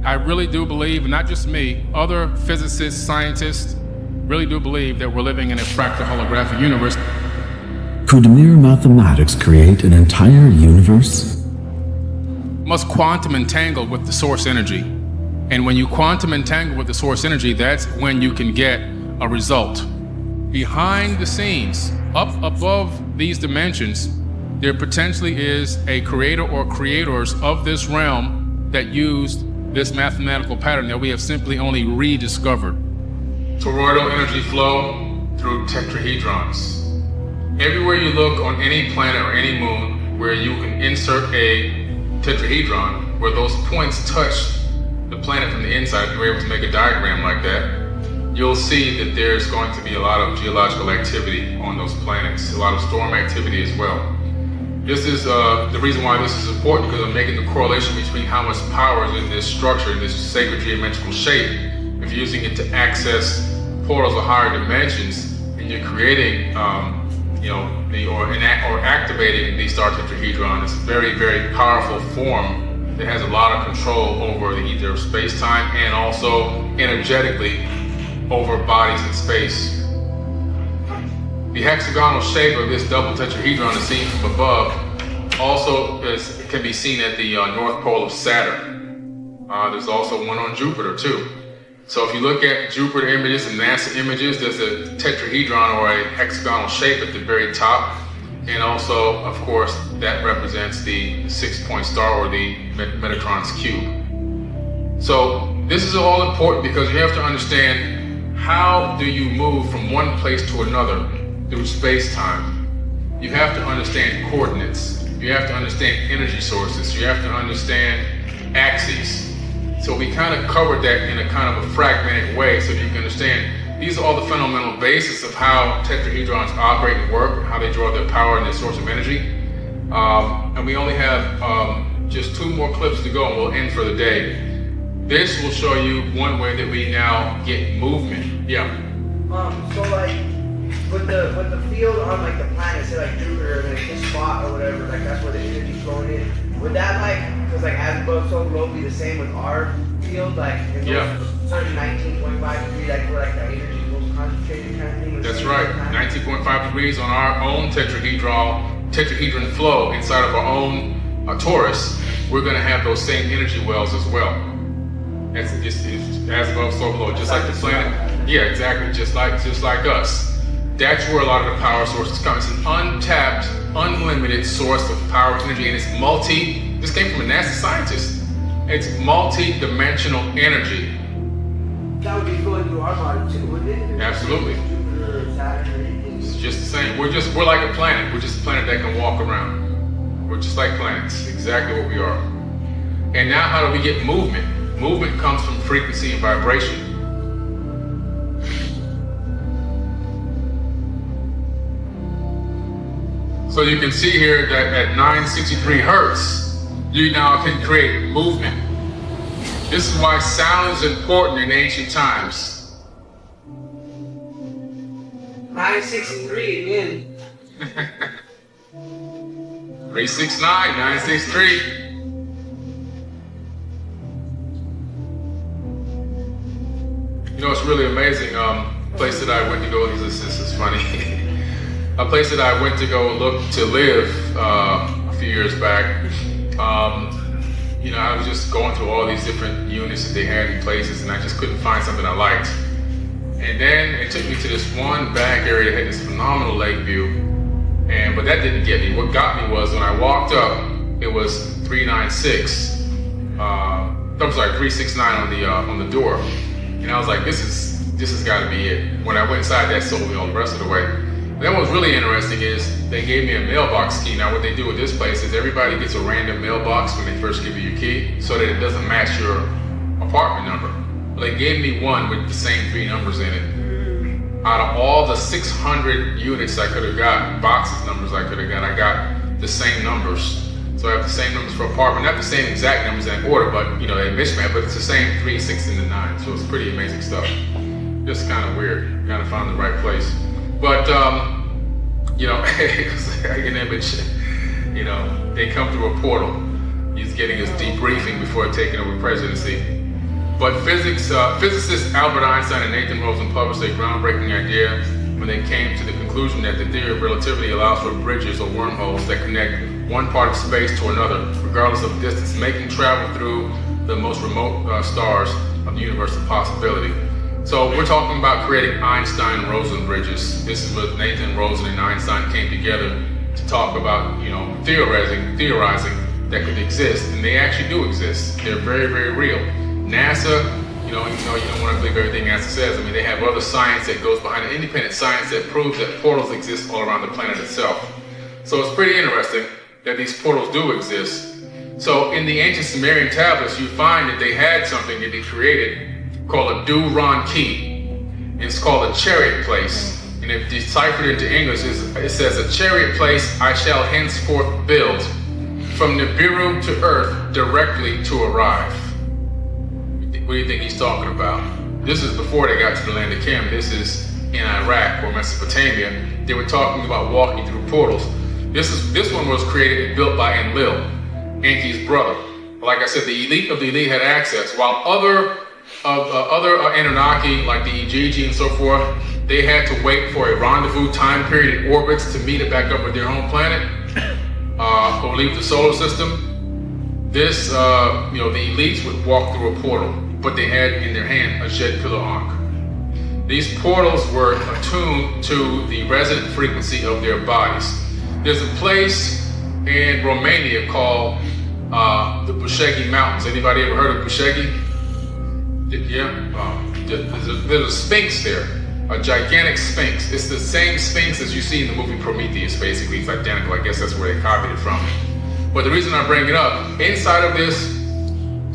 I really do believe, not just me, other physicists, scientists, really do believe that we're living in a fractal holographic universe. Could mere mathematics create an entire universe? Must quantum entangle with the source energy. And when you quantum entangle with the source energy, that's when you can get a result. Behind the scenes, up above these dimensions, there potentially is a creator or creators of this realm that used this mathematical pattern that we have simply only rediscovered. Toroidal energy flow through tetrahedrons. Everywhere you look on any planet or any moon where you can insert a tetrahedron, where those points touch the planet from the inside, if you're able to make a diagram like that, you'll see that there's going to be a lot of geological activity on those planets, a lot of storm activity as well. This is the reason why this is important, because I'm making the correlation between how much power is in this structure, in this sacred geometrical shape. If you're using it to access portals of higher dimensions, and you're creating, or activating the star tetrahedron, it's a very, very powerful form that has a lot of control over the ether of space-time and also energetically over bodies in space. The hexagonal shape of this double tetrahedron is seen from above. Also can be seen at the North Pole of Saturn. There's also one on Jupiter too. So if you look at Jupiter images and NASA images, there's a tetrahedron or a hexagonal shape at the very top. And also, of course, that represents the 6-point star or the Metatron's cube. So this is all important because you have to understand, how do you move from one place to another through space-time? You have to understand coordinates. You have to understand energy sources. You have to understand axes. So we kind of covered that in a kind of a fragmented way so you can understand these are all the fundamental basis of how tetrahedrons operate and work, how they draw their power and their source of energy. And we only have just 2 more clips to go and we'll end for the day. This will show you one way that we now get movement. Yeah. So like with the field on like the planet, say like Jupiter, like this spot or whatever, like that's where the energy's flowing in. Would that like, because like as above so below, be the same with our field, like in those certain 19.5 degrees, like where like the energy is most concentrated kind of thing? That's right, 19.5 degrees on our own tetrahedron flow inside of our own Torus. We're going to have those same energy wells as well. It's as above so below, just like the planet. Yeah, exactly, just like us. That's where a lot of the power sources come. It's an untapped, unlimited source of power energy, and it's this came from a NASA scientist. It's multi-dimensional energy. That would be flowing through our body too, wouldn't it? Absolutely. Jupiter, Saturn, or anything. It's just the same. We're like a planet. We're just a planet that can walk around. We're just like planets, exactly what we are. And now how do we get movement? Movement comes from frequency and vibration. So you can see here that at 963 hertz, you now can create movement. This is why sound is important in ancient times. 963 again. 369, 963. You know, it's really amazing. Place that I went to go, this is funny. A place that I went to go look to live a few years back. I was just going through all these different units that they had in places, and I just couldn't find something I liked. And then it took me to this one back area that had this phenomenal lake view. But that didn't get me. What got me was when I walked up, it was 396. 369 on the door. And I was like, this has got to be it. When I went inside, that sold me all the rest of the way. And then what was really interesting is they gave me a mailbox key. Now what they do with this place is everybody gets a random mailbox when they first give you your key so that it doesn't match your apartment number. But they gave me one with the same 3 numbers in it. Out of all the 600 units I could have got, boxes numbers I could have got, I got the same numbers. So I have the same numbers for apartment, not the same exact numbers in order, but they mismatch, but it's the same 3, 6, and the 9. So it's pretty amazing stuff. Just kind of weird. Kind of found the right place. But, an image, they come through a portal. He's getting his debriefing before taking over presidency. But physicists Albert Einstein and Nathan Rosen published a groundbreaking idea when they came to the conclusion that the theory of relativity allows for bridges or wormholes that connect one part of space to another, regardless of distance, making travel through the most remote stars of the universe a possibility. So we're talking about creating Einstein-Rosen bridges. This is what Nathan Rosen and Einstein came together to talk about, theorizing that could exist, and they actually do exist. They're very, very real. NASA, you don't want to believe everything NASA says. I mean, they have other science that goes behind it, independent science that proves that portals exist all around the planet itself. So it's pretty interesting that these portals do exist. So in the ancient Sumerian tablets, you find that they had something that they created called a Du-Ran key. It's called a chariot place. And if deciphered into English, it says, "A chariot place I shall henceforth build, from Nibiru to earth directly to arrive." What do you think he's talking about? This is before they got to the land of Kim. This is in Iraq or Mesopotamia. They were talking about walking through portals. This one was created and built by Enlil, Enki's brother. Like I said, the elite of the elite had access, while other Anunnaki, like the Ijiji and so forth, they had to wait for a rendezvous time period in orbits to meet it back up with their home planet, or leave the solar system. This, the elites would walk through a portal, but they had in their hand a Jed Pillar Ankh. These portals were attuned to the resonant frequency of their bodies. There's a place in Romania called the Bushegi Mountains. Anybody ever heard of Bushegi? Yeah? There's a sphinx there, a gigantic sphinx. It's the same sphinx as you see in the movie Prometheus, basically. It's identical. I guess that's where they copied it from. But the reason I bring it up, inside of this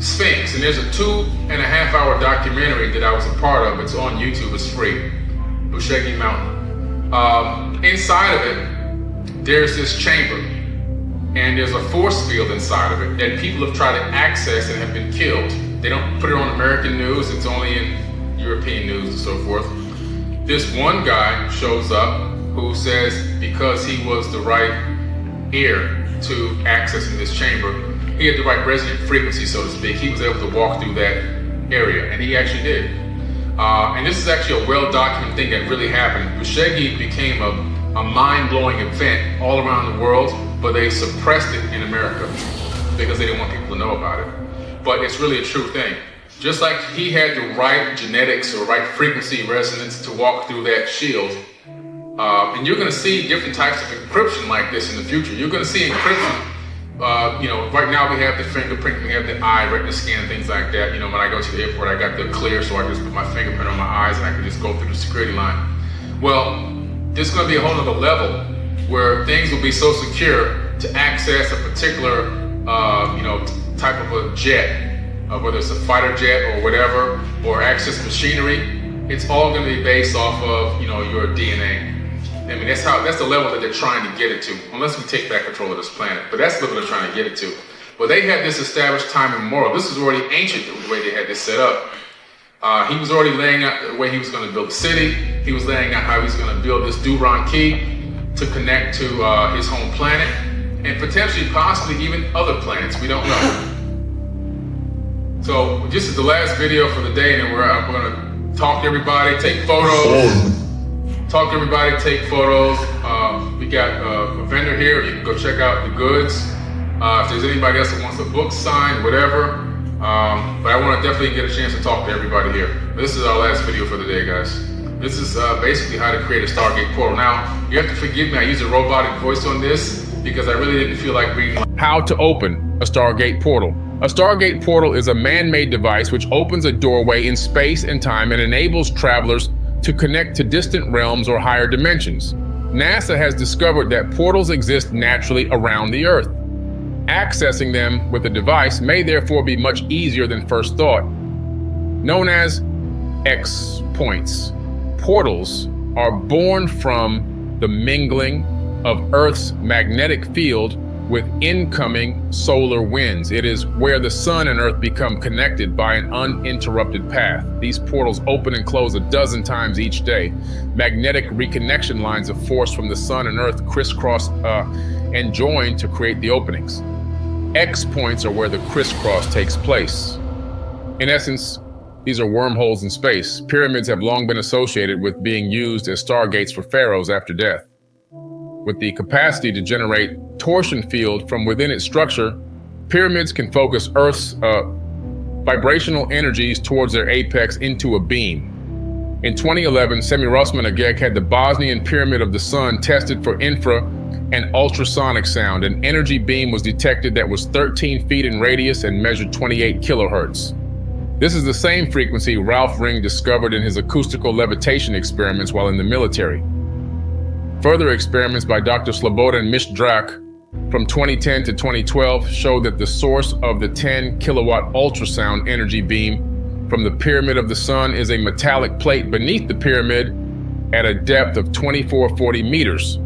sphinx, and there's a 2.5-hour documentary that I was a part of. It's on YouTube. It's free. Bushegi Mountain. Inside of it, there's this chamber, and there's a force field inside of it that people have tried to access and have been killed. They don't put it on American news. It's only in European news and so forth. This one guy shows up who says because he was the right heir to accessing this chamber, he had the right resonant frequency, so to speak. He was able to walk through that area, and he actually did. And this is actually a well-documented thing that really happened. Bushegi became a mind-blowing event all around the world, but they suppressed it in America because they didn't want people to know about it. But it's really a true thing. Just like he had the right genetics or right frequency resonance to walk through that shield, and you're going to see different types of encryption like this in the future. You're going to see encryption. Right now we have the fingerprint, we have the eye retina scan, things like that. When I go to the airport, I got the clear, so I just put my fingerprint on my eyes and I can just go through the security line. Well, there's going to be a whole other level where things will be so secure to access a particular, type of a jet, whether it's a fighter jet or whatever, or access machinery. It's all going to be based off of, your DNA. I mean, that's the level that they're trying to get it to, unless we take back control of this planet. But that's the level they're trying to get it to. But they had this established time immemorial. This is already ancient, the way they had this set up. He was already laying out the way he was going to build the city. He was laying out how he was going to build this Du-Ran key to connect to his home planet, and potentially, possibly even other planets. We don't know. So this is the last video for the day, and then we're going to talk to everybody, take photos. Talk to everybody, take photos. We got a vendor here. You can go check out the goods. If there's anybody else that wants a book signed, whatever. But I want to definitely get a chance to talk to everybody here. This is our last video for the day, guys. This is basically how to create a Stargate portal. Now, you have to forgive me. I used a robotic voice on this because I really didn't feel like reading. How to open a Stargate portal. A Stargate portal is a man-made device which opens a doorway in space and time and enables travelers to connect to distant realms or higher dimensions. NASA has discovered that portals exist naturally around the Earth. Accessing them with a device may therefore be much easier than first thought. Known as X points, portals are born from the mingling of Earth's magnetic field with incoming solar winds. It is where the sun and Earth become connected by an uninterrupted path. These portals open and close a dozen times each day. Magnetic reconnection lines of force from the sun and Earth crisscross and join to create the openings. X points are where the crisscross takes place. In essence, These are wormholes in space. Pyramids have long been associated with being used as stargates for pharaohs after death. With the capacity to generate torsion field from within its structure, pyramids can focus Earth's vibrational energies towards their apex into a beam. In 2011, Semi-Rosman Agek had the Bosnian Pyramid of the Sun tested for infra and ultrasonic sound. An energy beam was detected that was 13 feet in radius and measured 28 kilohertz. This is the same frequency Ralph Ring discovered in his acoustical levitation experiments while in the military. Further experiments by Dr. Sloboda and Mishdrak from 2010 to 2012 showed that the source of the 10 kilowatt ultrasound energy beam from the Pyramid of the Sun is a metallic plate beneath the pyramid at a depth of 2440 meters,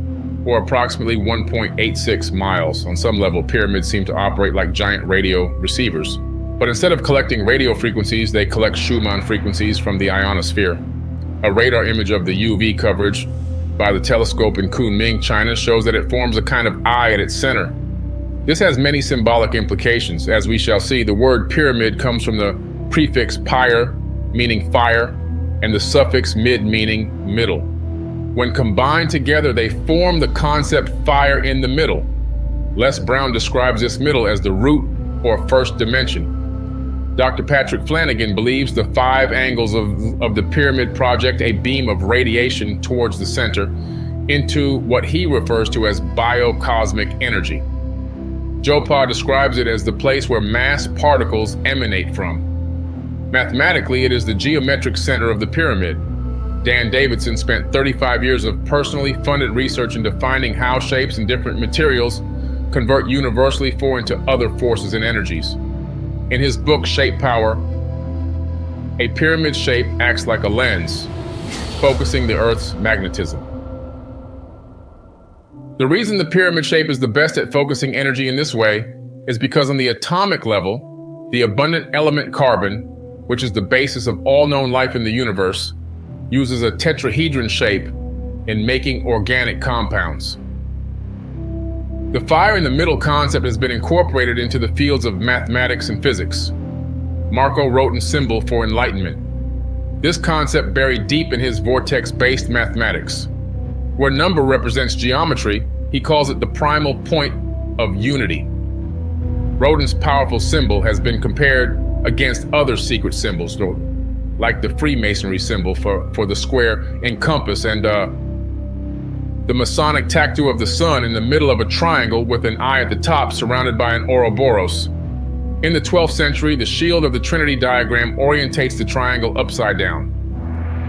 or approximately 1.86 miles. On some level, pyramids seem to operate like giant radio receivers. But instead of collecting radio frequencies, they collect Schumann frequencies from the ionosphere. A radar image of the UV coverage by the telescope in Kunming, China, shows that it forms a kind of eye at its center. This has many symbolic implications. As we shall see, the word pyramid comes from the prefix pyre, meaning fire, and the suffix mid, meaning middle. When combined together, they form the concept fire in the middle. Les Brown describes this middle as the root or first dimension. Dr. Patrick Flanagan believes the 5 angles of the pyramid project a beam of radiation towards the center into what he refers to as biocosmic energy. Joppa describes it as the place where mass particles emanate from. Mathematically, it is the geometric center of the pyramid. Dan Davidson spent 35 years of personally funded research in defining how shapes and different materials convert universally into other forces and energies. In his book, Shape Power, a pyramid shape acts like a lens, focusing the Earth's magnetism. The reason the pyramid shape is the best at focusing energy in this way is because on the atomic level, the abundant element carbon, which is the basis of all known life in the universe, uses a tetrahedron shape in making organic compounds. The fire in the middle concept has been incorporated into the fields of mathematics and physics. Marco wrote in Symbol for Enlightenment. This concept buried deep in his vortex-based mathematics. Where number represents geometry, he calls it the primal point of unity. Rodin's powerful symbol has been compared against other secret symbols, like the Freemasonry symbol for the square and compass, and the Masonic tattoo of the sun in the middle of a triangle with an eye at the top surrounded by an Ouroboros. In the 12th century, the shield of the Trinity diagram orientates the triangle upside down,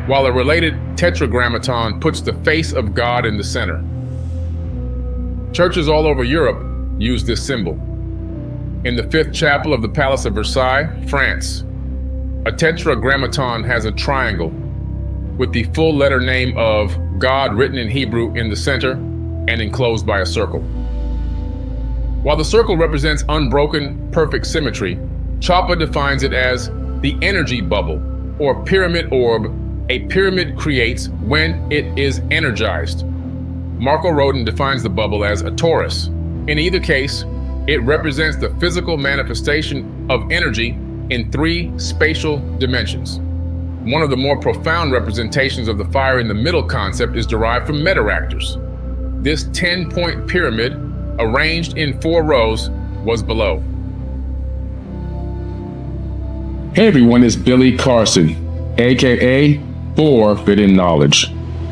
while a related tetragrammaton puts the face of God in the center. Churches all over Europe use this symbol. In the 5th chapel of the Palace of Versailles, France, a tetragrammaton has a triangle with the full letter name of God written in Hebrew in the center and enclosed by a circle. While the circle represents unbroken, perfect symmetry, Choppa defines it as the energy bubble or pyramid orb a pyramid creates when it is energized. Marco Rodin defines the bubble as a torus. In either case, it represents the physical manifestation of energy in 3 spatial dimensions. One of the more profound representations of the fire in the middle concept is derived from metaractors. This 10-point pyramid, arranged in 4 rows, was below. Hey everyone, it's Billy Carson, aka Forbidden Knowledge.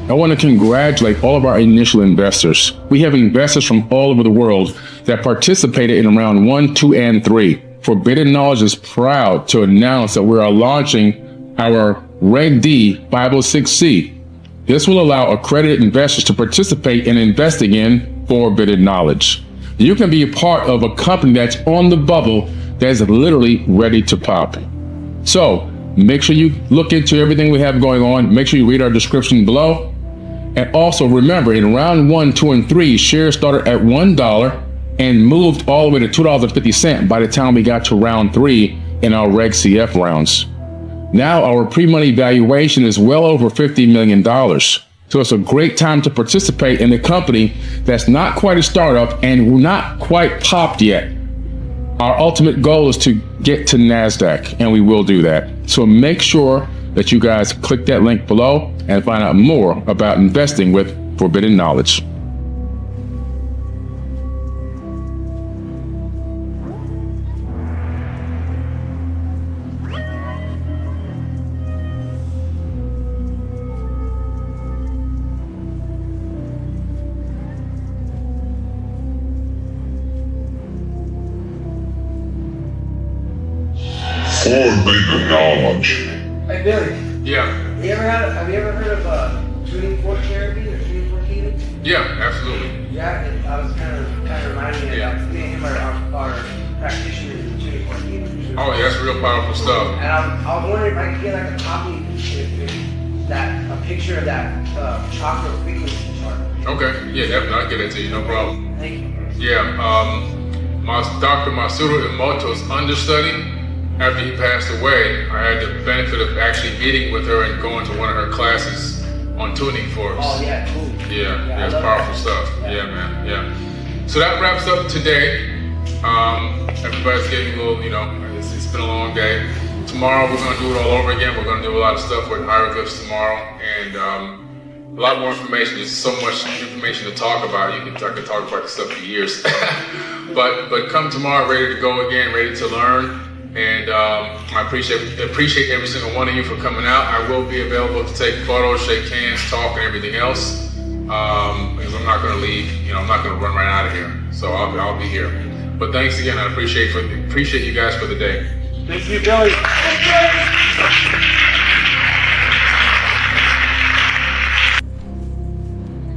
I want to congratulate all of our initial investors. We have investors from all over the world that participated in round 1, 2, and 3. Forbidden Knowledge is proud to announce that we are launching our Reg D 506C. This will allow accredited investors to participate in investing in Forbidden Knowledge. You can be a part of a company that's on the bubble that is literally ready to pop. So make sure you look into everything we have going on. Make sure you read our description below. And also remember, in round 1, 2, and 3, shares started at $1 and moved all the way to $2.50 by the time we got to round 3 in our Reg CF rounds. Now our pre-money valuation is well over $50 million. So it's a great time to participate in a company that's not quite a startup and not quite popped yet. Our ultimate goal is to get to NASDAQ, and we will do that. So make sure that you guys click that link below and find out more about investing with Forbidden Knowledge. Forbidden Knowledge. Hey Billy, Yeah, have you ever heard of tuning fork therapy or tuning fork healing? yeah, absolutely. Yeah, I was kind of reminding me Yeah. of that. Me and him are practitioners in tuning fork healing. Oh, yeah, that's real powerful stuff. And I was wondering if I could get like a copy, a picture of that chakra frequency chart. Okay, yeah, definitely, I'll get it to you, no problem. Thank you. Yeah, Dr. Masaru Emoto's understudy, after he passed away, I had the benefit of actually meeting with her and going to one of her classes on tuning forks. Oh yeah, cool. Yeah, it's I love powerful that. stuff. Yeah, man, yeah. So that wraps up today. Everybody's getting a little, it's been a long day. Tomorrow we're gonna do it all over again. We're gonna do a lot of stuff with hieroglyphs tomorrow, and a lot more information. There's so much information to talk about. I could talk about this stuff for years. but come tomorrow ready to go again, ready to learn. And I appreciate every single one of you for coming out. I will be available to take photos, shake hands, talk, and everything else. Because I'm not going to leave. I'm not going to run right out of here. So I'll be here. But thanks again. I appreciate you guys for the day. Thank you, Billy.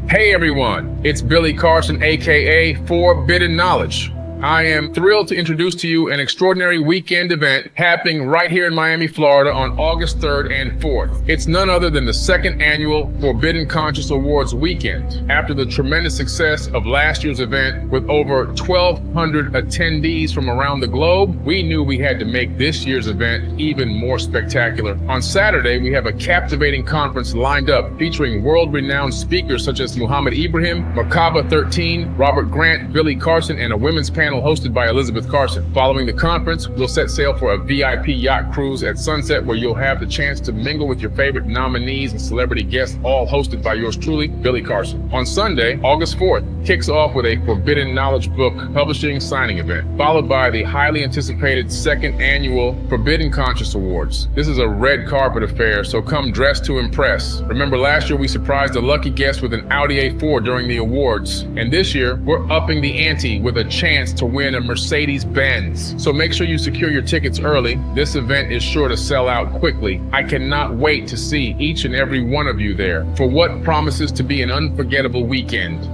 Hey everyone, it's Billy Carson, aka Forbidden Knowledge. I am thrilled to introduce to you an extraordinary weekend event happening right here in Miami, Florida on August 3rd and 4th. It's none other than the second annual Forbidden Conscious Awards weekend. After the tremendous success of last year's event with over 1,200 attendees from around the globe, we knew we had to make this year's event even more spectacular. On Saturday, we have a captivating conference lined up featuring world-renowned speakers such as Muhammad Ibrahim, Merkaba 13, Robert Grant, Billy Carson, and a women's panel hosted by Elizabeth Carson. Following the conference, we'll set sail for a VIP yacht cruise at sunset where you'll have the chance to mingle with your favorite nominees and celebrity guests, all hosted by yours truly, Billy Carson. On Sunday, August 4th, kicks off with a Forbidden Knowledge book publishing signing event, followed by the highly anticipated second annual Forbidden Conscious Awards. This is a red carpet affair, so come dressed to impress. Remember last year we surprised a lucky guest with an Audi A4 during the awards, and this year we're upping the ante with a chance to win a Mercedes-Benz. So make sure you secure your tickets early. This event is sure to sell out quickly. I cannot wait to see each and every one of you there for what promises to be an unforgettable weekend.